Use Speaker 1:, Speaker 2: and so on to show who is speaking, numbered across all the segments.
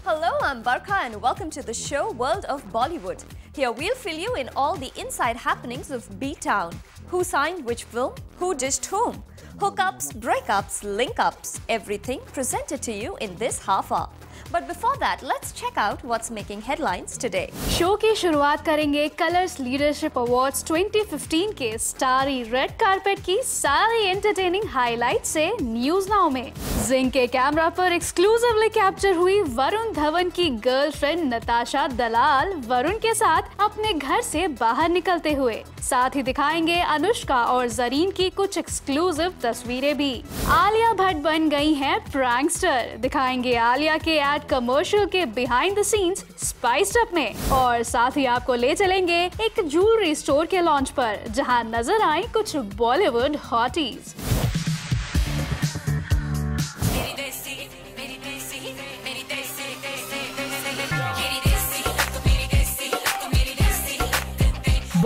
Speaker 1: Hello, I'm Barkha and welcome to the show World of Bollywood. Here we'll fill you in all the inside happenings of B-Town. Who signed which film? Who dished whom? Hookups, breakups, link-ups, everything presented to you in this half hour. But before that, let's check out what's making headlines today.
Speaker 2: Show की शुरुआत करेंगे colours leadership awards 2015 के starry red carpet की सारी entertaining highlight से news now में। Zinc के camera पर एक्सक्लूसिवली कैप्चर हुई वरुण धवन की गर्लफ्रेंड नताशा दलाल वरुण के साथ अपने घर से बाहर निकलते हुए। साथ ही दिखाएंगे अनुष्का और जरीन की कुछ एक्सक्लूसिव तस्वीरें भी। आलिया भट्ट बन गई हैं प्रैंकस्टर, दिखाएंगे आलिया के एड कमर्शियल के behind the scenes spiced up में। और साथ ही आपको ले चलेंगे एक ज्वेलरी स्टोर के लॉन्च पर, जहां नजर आए कुछ Bollywood हॉटीज।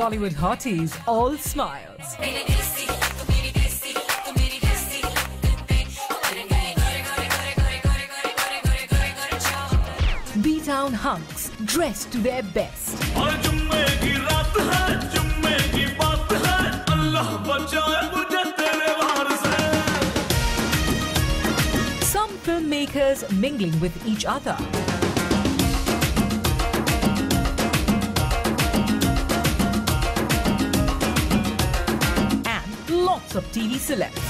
Speaker 3: Bollywood hotties, all smiles. B-Town hunks dressed to their best. Some filmmakers mingling with each other. Lots of TV celebs.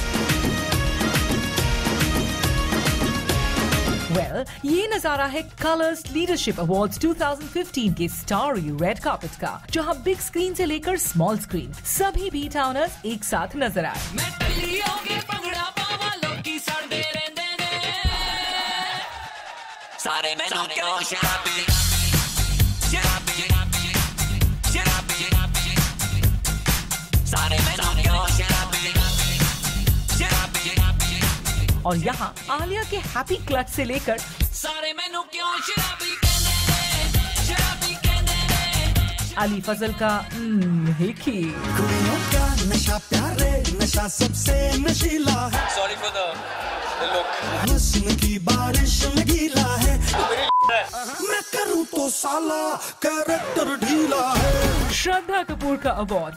Speaker 3: Well, ये नजारा है कलर्स लीडरशिप अवार्ड्स 2015 के स्टारी रेड कार्पेट का, जहां बिग स्क्रीन से लेकर स्मॉल स्क्रीन सभी B towners एक साथ नजर आए। सारे मैनू क्यों शराबी शराबी शराबी सारे मैनू क्यों शराबी और यहाँ आलिया के हैप्पी क्लच से लेकर सारे मैनू क्यों शराबी अली फजल का हिकी नशा प्यारे नशा सबसे नशीला है। Sorry for the look. हुस्न की बारिश में गीला है। मैं करूँ तो साला कैरेक्टर ढीला है। श्रद्धा कपूर का अवार्ड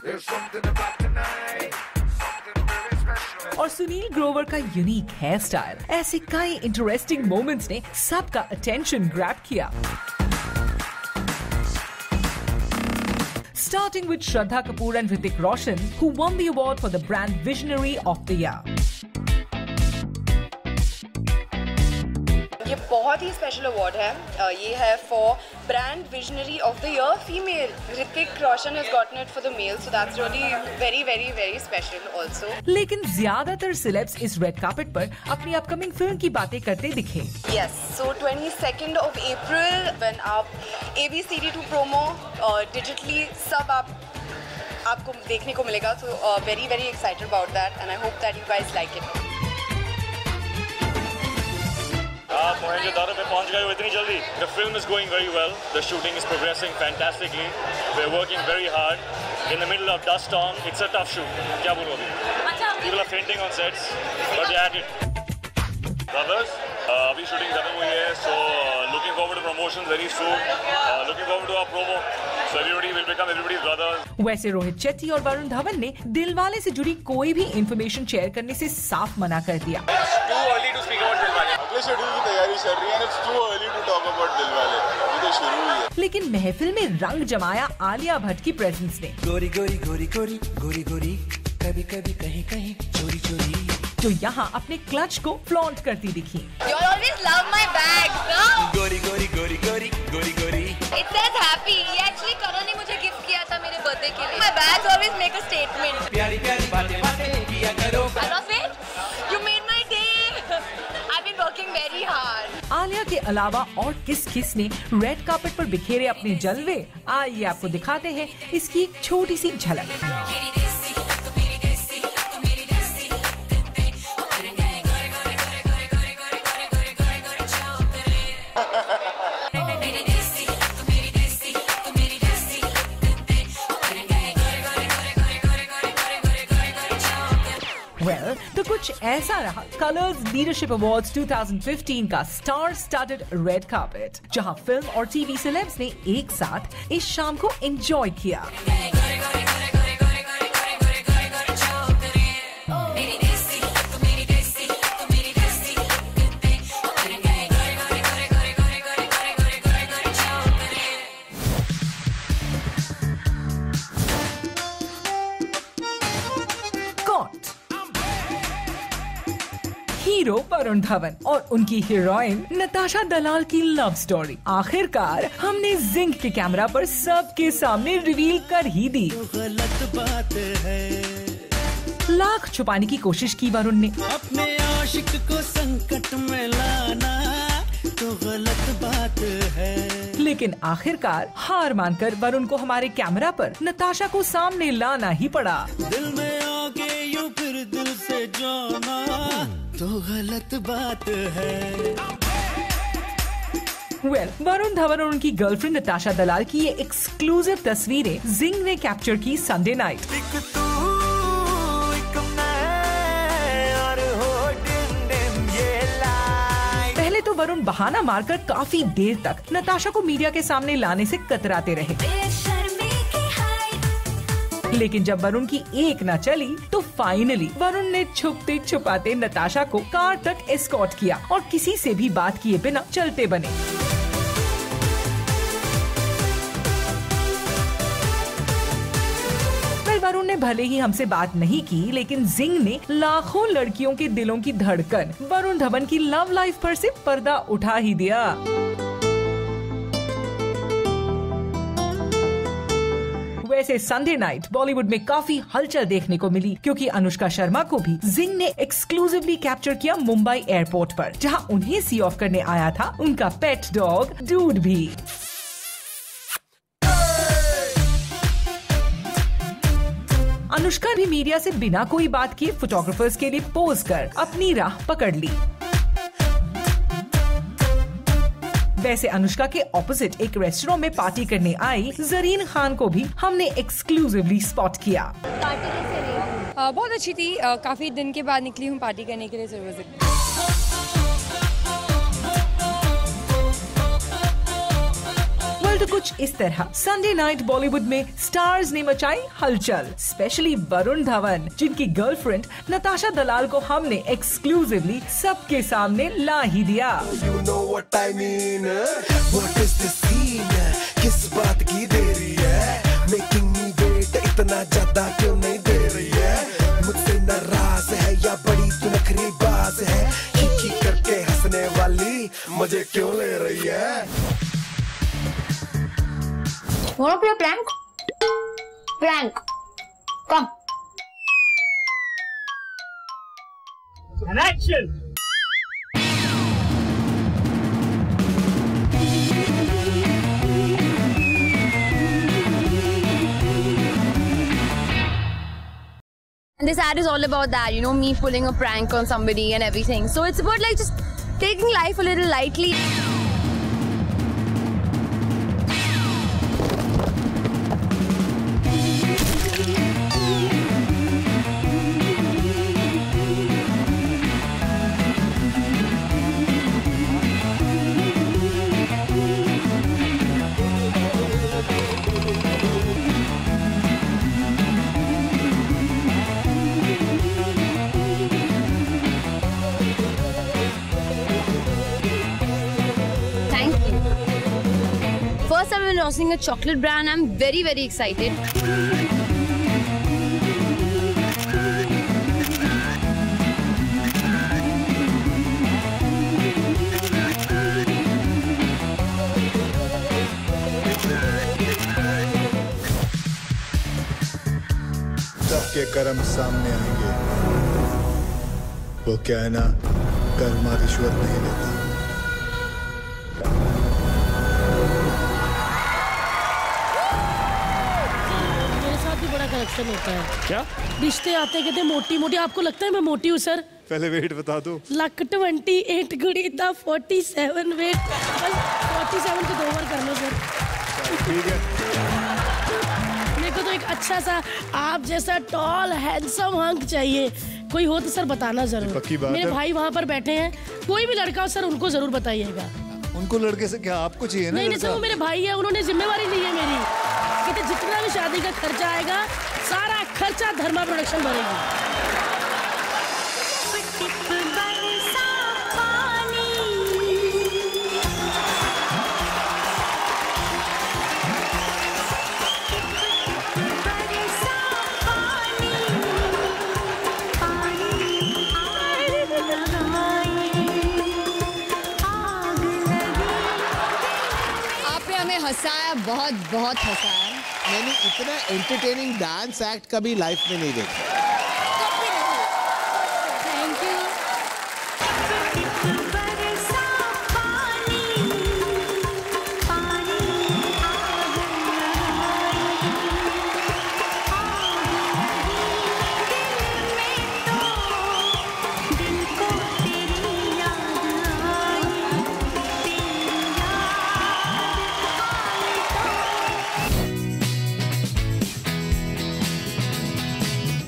Speaker 3: और सुनील ग्रोवर का यूनिक हेयर स्टाइल, ऐसे कई इंटरेस्टिंग मोमेंट्स ने सबका अटेंशन ग्रैब किया। Starting with Shraddha Kapoor and Hrithik Roshan, who won the award for the Brand Visionary of the Year.
Speaker 4: ये बहुत ही स्पेशल अवार्ड है। ये है for brand visionary of the year female. Hrithik Roshan has gotten it for the male, so that's really very very very special also.
Speaker 3: लेकिन ज्यादातर celebs इस red carpet पर अपनी अपकमिंग फिल्म की बातें करते दिखे।
Speaker 4: Yes, so 22 of April when आप ABCD2 प्रोमो डिजिटली सब आपको देखने को मिलेगा। So very very excited about that and I hope that you guys like it.
Speaker 5: आप मोहनजोदारो पे पहुंच गए हो इतनी जल्दी। The film is going very well. The shooting is progressing fantastically. We're working very hard. In the middle of dust storm, it's a tough shoot. क्या बोलो अभी? People are fainting on sets, but we're at it. Brothers, अभी shooting खत्म हुई है, so looking forward to promotions very soon. Looking forward to our promo. So everybody will become everybody's brothers.
Speaker 3: वैसे रोहित शेट्टी और वरुण धवन ने दिलवाले से जुड़ी कोई भी इंफॉर्मेशन शेयर करने से साफ मना कर दिया।
Speaker 5: It's too early to speak about Dilwale. अगले शेड्यूल की तैयारी चल रही है and it's too early to talk about Dilwale. अभी तो शुरू हुई है। लेकिन महफिल में रंग जमाया आलिया भट्ट की प्रेजेंस ने। गोरी गोरी गोरी गोरी गोरी गोरी कभी कभी कहीं कहीं चोरी चोरी, जो यहाँ अपने क्लच को फ्लॉन्ट करती दिखी।
Speaker 4: You always love my bag, no?
Speaker 5: गोरी गोरी गोरी गोरी गोरी गोरी।
Speaker 4: It says happy. ये actually करण ने मुझे गिफ्ट किया था मेरे बर्थडे के लिए। My bags always make a statement.
Speaker 5: प्यारी प्यारी बातें बातें किया करो।
Speaker 4: I love it. You made my day. I've been working very hard.
Speaker 3: Alia के अलावा और किस किस ने रेड कार्पेट पर बिखेरे अपने जलवे, आइए आपको दिखाते हैं इसकी एक छोटी सी झलक। Well, the good
Speaker 6: कुछ ऐसा रहा कलर्स लीडरशिप अवार्ड्स 2015 का स्टार स्टार्टेड रेड कार्पेट, जहां फिल्म और टीवी सेलेब्स ने एक साथ इस शाम को एंजॉय किया। हीरो वरुण धवन और उनकी हीरोइन नताशा दलाल की लव स्टोरी आखिरकार हमने जिंक के कैमरा पर सबके सामने रिवील कर ही दी।
Speaker 3: गलत बात है,
Speaker 6: लाख छुपाने की कोशिश की वरुण ने,
Speaker 3: अपने आशिक को संकट में लाना तो गलत बात है।
Speaker 6: लेकिन आखिरकार हार मानकर वरुण को हमारे कैमरा पर नताशा को सामने लाना ही पड़ा।
Speaker 3: दिल में आगे यूं फिर दिल से जाना तो गलत बात है।
Speaker 6: वरुण धवन और उनकी गर्लफ्रेंड नताशा दलाल की ये एक्सक्लूसिव तस्वीरें जिंग ने कैप्चर की संडे नाइट। पहले तो वरुण बहाना मारकर काफी देर तक नताशा को मीडिया के सामने लाने से कतराते रहे, लेकिन जब वरुण की एक न चली तो फाइनली वरुण ने छुपते छुपाते नताशा को कार तक एस्कॉर्ट किया और किसी से भी बात किए बिना चलते बने। वरुण ने भले ही हमसे बात नहीं की, लेकिन जिंग ने लाखों लड़कियों के दिलों की धड़कन वरुण धवन की लव लाइफ पर से पर्दा उठा ही दिया। वैसे संडे नाइट बॉलीवुड में काफी हलचल देखने को मिली, क्योंकि अनुष्का शर्मा को भी जिंग ने एक्सक्लूसिवली कैप्चर किया मुंबई एयरपोर्ट पर, जहां उन्हें सी ऑफ करने आया था उनका पेट डॉग डूड भी। अनुष्का भी मीडिया से बिना कोई बात किए फोटोग्राफर्स के लिए पोज कर अपनी राह पकड़ ली। वैसे अनुष्का के ऑपोजिट एक रेस्टोरेंट में पार्टी करने आई जरीन खान को भी हमने एक्सक्लूसिवली स्पॉट किया।
Speaker 7: पार्टी कैसे रही? बहुत अच्छी थी। काफी दिन के बाद निकली हूँ पार्टी करने के लिए।
Speaker 6: तो कुछ इस तरह संडे नाइट बॉलीवुड में स्टार्स ने मचाई हलचल, स्पेशली वरुण धवन, जिनकी गर्लफ्रेंड नताशा दलाल को हमने एक्सक्लूसिवली सबके सामने ला ही दिया।
Speaker 8: You know what I mean? What is the scene? किस बात की देरी है? Making me wait इतना ज्यादा क्यों नहीं दे रही है? मुझसे नाराज है या बड़ी तू नखरीबाज है? खी करके हंसने वाली मजे क्यों ले रही है?
Speaker 9: Wanna play a prank? Prank. Come.
Speaker 5: And action!
Speaker 7: This ad is all about that, you know, me pulling a prank on somebody and everything. So it's about like just taking life a little lightly. First I'm launching a chocolate brand. I'm very, very excited.
Speaker 8: सबके कर्म सामने आएंगे। वो क्या है ना, कर्मा रिश्वत नहीं लेता।
Speaker 10: कनेक्शन होता है
Speaker 5: क्या?
Speaker 10: रिश्ते आते कहते मोटी मोटी। आपको लगता है मैं मोटी हूँ सर?
Speaker 8: पहले वेट बता दो।
Speaker 10: लक 28 गुड़ी था 47 वेट। 47 को 2 बार कर लो सर।
Speaker 8: ठीक है।
Speaker 10: मेरे को तो एक अच्छा सा आप जैसा टॉल हैंडसम हंक चाहिए। कोई हो तो सर बताना जरूर।
Speaker 11: पक्की बात
Speaker 10: मेरे
Speaker 11: है।
Speaker 10: भाई वहाँ पर बैठे हैं, कोई भी लड़का हो सर उनको जरूर बताइएगा।
Speaker 11: उनको लड़के से क्या आपको चाहिए ना?
Speaker 10: नहीं सर, वो मेरे भाई है, उन्होंने जिम्मेवारी ली है मेरी, कहते जितना भी शादी का खर्चा आएगा सारा खर्चा धर्मा प्रोडक्शन भरेगी।
Speaker 12: हंसाया, बहुत बहुत हंसाया।
Speaker 13: मैंने इतना एंटरटेनिंग डांस एक्ट कभी लाइफ में नहीं देखा।
Speaker 12: Thank you.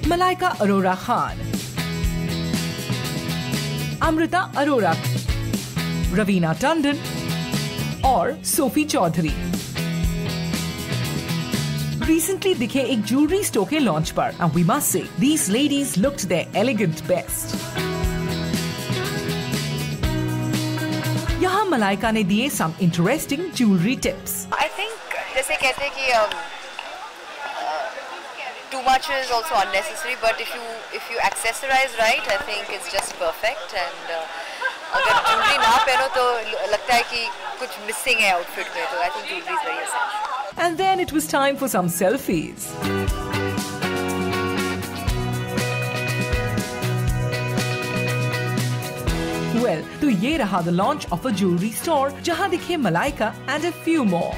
Speaker 6: मलाइका अरोरा खान, अमृता अरोरा, रवीना टंडन और सोफी चौधरी recently दिखे एक ज्वेलरी स्टोर के लॉन्च पर, and we must say these ladies looked their elegant best. यहाँ मलाइका ने दिए some interesting jewelry tips.
Speaker 4: I think जैसे कहते हैं कि too much is also unnecessary, but if you accessorize right, I think it's just perfect. And अगर jewelry ना पहनो तो लगता है कि कुछ missing है outfit में, तो I think jewelry is very essential.
Speaker 6: And then it was time for some selfies. Well, तो ये रहा the launch of a jewelry store जहाँ दिखे Malaika and a few more.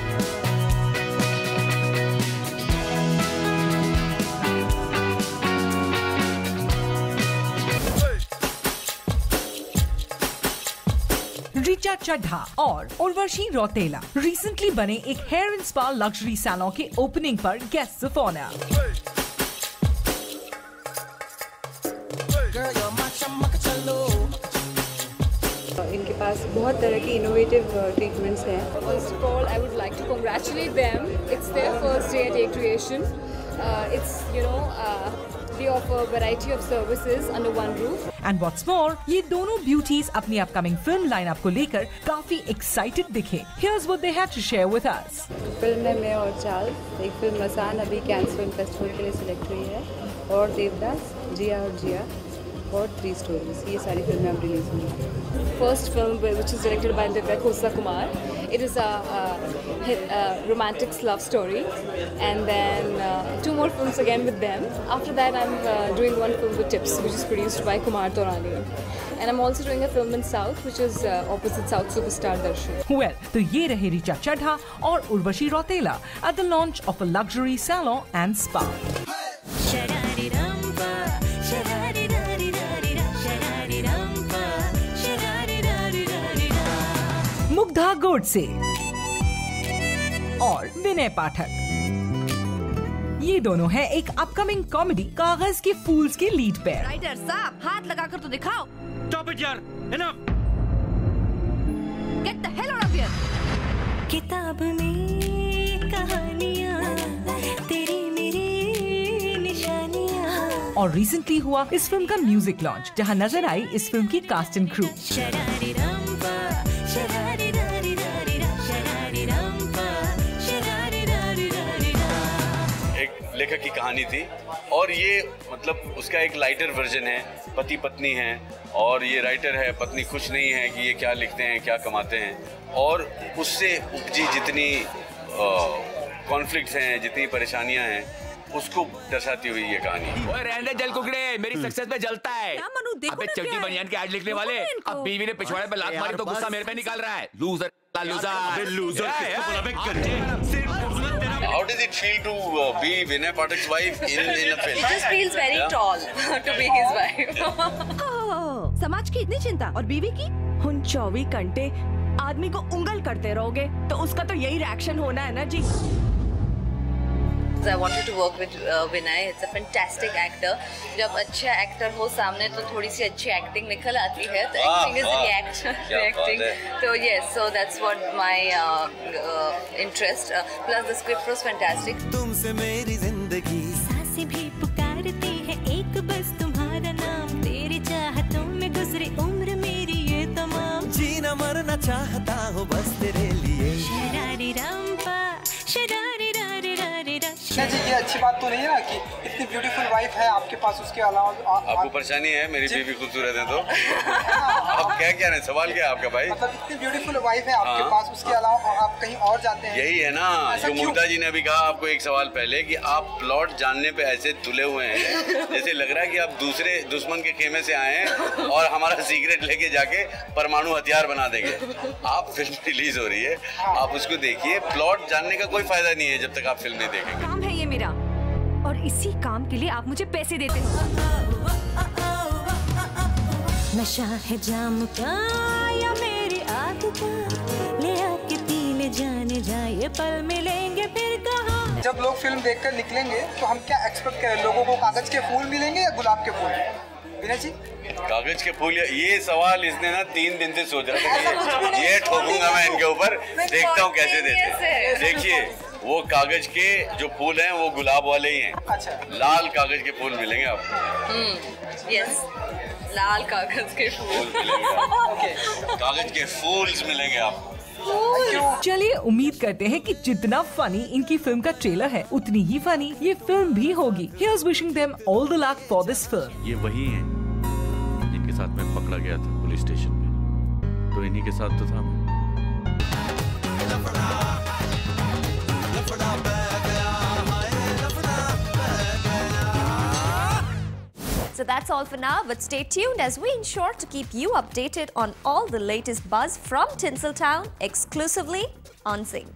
Speaker 6: Richa Chadha और उर्वशी रौतेला रिसेंटली बने एक hair and spa luxury salon के opening पर गेस्ट ऑफ ऑनर।
Speaker 14: इनके पास बहुत तरह की इनोवेटिव ट्रीटमेंट्स हैं।
Speaker 15: First of all, I would like to congratulate them. It's their first day at A Creation. They offer a variety of services under one roof.
Speaker 6: And what's more, ये दोनों beauties अपनी upcoming film lineup को लेकर काफी excited दिखे। Here's what they had to share with us.
Speaker 14: Film में मैं और चार्ल्स, एक फिल्म मसान अभी कैंस फिल्म फेस्टिवल के लिए सिलेक्ट हुई है, और देवदास, जिया और जिया और 3 स्टोरीज, ये सारी फिल्में अब रिलीज हुई।
Speaker 15: First film, which is directed by Divya Kosa Kumar. It is a romantic love story, and then 2 more films again with them. After that, I'm doing one film with Tips, which is produced by Kumar Taurani. And I'm also doing a film in South, which is opposite South superstar Darshan.
Speaker 6: Well, तो ये रहे रिचा चड्ढा और Urvashi Rautela at the launch of a luxury salon and spa. Mugdha Godse और विनय पाठक, ये दोनों हैं एक upcoming comedy कागज के फूल्स के लीड पेयर।
Speaker 16: राइटर साहब, हाथ लगाकर तो दिखाओ।
Speaker 17: Stop it यार, enough.
Speaker 16: Get the hell out of here.
Speaker 3: किताब में कहानियाँ, तेरी मेरी निशानियाँ।
Speaker 6: और रिसेंटली हुआ इस फिल्म का म्यूजिक लॉन्च, जहां नजर आई इस फिल्म की कास्ट एंड क्रू।
Speaker 18: लेखक की कहानी थी, और ये मतलब उसका एक लाइटर वर्जन है। पति पत्नी है और ये राइटर है, पत्नी खुश नहीं है कि ये क्या लिखते हैं, क्या कमाते हैं, और उससे उपजी जितनी कॉन्फ्लिक्ट्स हैं, जितनी परेशानियां हैं, उसको दर्शाती हुई ये कहानी।
Speaker 17: ओए रहने जल कुकड़े, मेरी सक्सेस में जलता है। अबे चड्डी बनियान के ऐड लिखने वाले, अब बीवी ने पिछवाड़े पे लात मारी तो गुस्सा मेरे पे निकल रहा है। Loser loser.
Speaker 18: How does it feel to be Vinay Pathak's wife in a film?
Speaker 16: He just feels very tall to be his wife. समाज की इतनी चिंता और बीवी की?
Speaker 19: उन 24 घंटे आदमी को उंगल करते रहोगे तो उसका तो यही रिएक्शन होना है ना जी।
Speaker 16: I wanted to work with Vinay. It's a fantastic actor. जब अच्छा एक्टर हो सामने तो थोड़ी सी अच्छी एक्टिंग निकल आती है. तो acting is reacting. So yes, so that's what my interest. Plus the script was fantastic.
Speaker 3: तुमसे मेरी जिंदगी सांसें भी पुकारती है एक बस तुम्हारा नाम तेरी चाहतों में गुजरी उम्र मेरी ये तमाम जीना मरना चाहता हूँ बस तेरे लिए शरारी रामपा शरारी रारी रारी रा
Speaker 19: जी ये अच्छी बात तो नहीं है ना कि इतनी ब्यूटीफुल वाइफ है आपके पास उसके अलावा
Speaker 18: आपको परेशानी है मेरी बीवी खूबसूरत है तो अब क्या रहे सवाल क्या है आपका भाई
Speaker 19: मतलब इतनी ब्यूटीफुल वाइफ है आपके पास उसके अलावा और आप कहीं और जाते हैं
Speaker 18: यही है ना जो मुक्ता जी ने अभी कहा आपको एक सवाल पहले कि आप प्लॉट जानने पे ऐसे तुले हुए हैं जैसे लग रहा है कि आप दूसरे दुश्मन के खेमे से आए हैं और हमारा सीक्रेट लेके जाके परमाणु हथियार बना देंगे आप फिल्म रिलीज हो रही है आप उसको देखिए प्लॉट जानने का कोई फायदा नहीं है जब तक आप फिल्म नहीं देखेंगे
Speaker 20: काम है ये मेरा और इसी काम के लिए आप मुझे पैसे देते हो
Speaker 3: नशा है जाम का या मेरी आग का ले आके पी ले जाने जाए पल मिलेंगे फिर कहाँ
Speaker 19: जब लोग फिल्म देखकर निकलेंगे तो हम क्या एक्सपेक्ट करें लोगों को कागज के फूल मिलेंगे या गुलाब के फूल विनय जी
Speaker 18: कागज के फूल ये सवाल इसने ना 3 दिन से सोच रहा था कि ये ठोकूंगा मैं इनके ऊपर देखता हूँ कैसे देते देखिए वो कागज के जो फूल हैं वो गुलाब वाले ही हैं
Speaker 19: अच्छा
Speaker 18: लाल कागज के फूल मिलेंगे आपको
Speaker 16: यस लाल कागज के फूल
Speaker 18: मिलेंगे कागज के फूल्स मिलेंगे आपको
Speaker 6: चलिए उम्मीद करते हैं कि जितना फनी इनकी फिल्म का ट्रेलर है उतनी ही फनी ये फिल्म भी होगी। Here's wishing them all the luck for this film.
Speaker 18: ये वही हैं जिनके साथ मैं पकड़ा गया था पुलिस स्टेशन में तो इन्हीं के साथ तो था मैं
Speaker 1: So that's all for now, but stay tuned as we ensure to keep you updated on all the latest buzz from Tinseltown exclusively on Zing.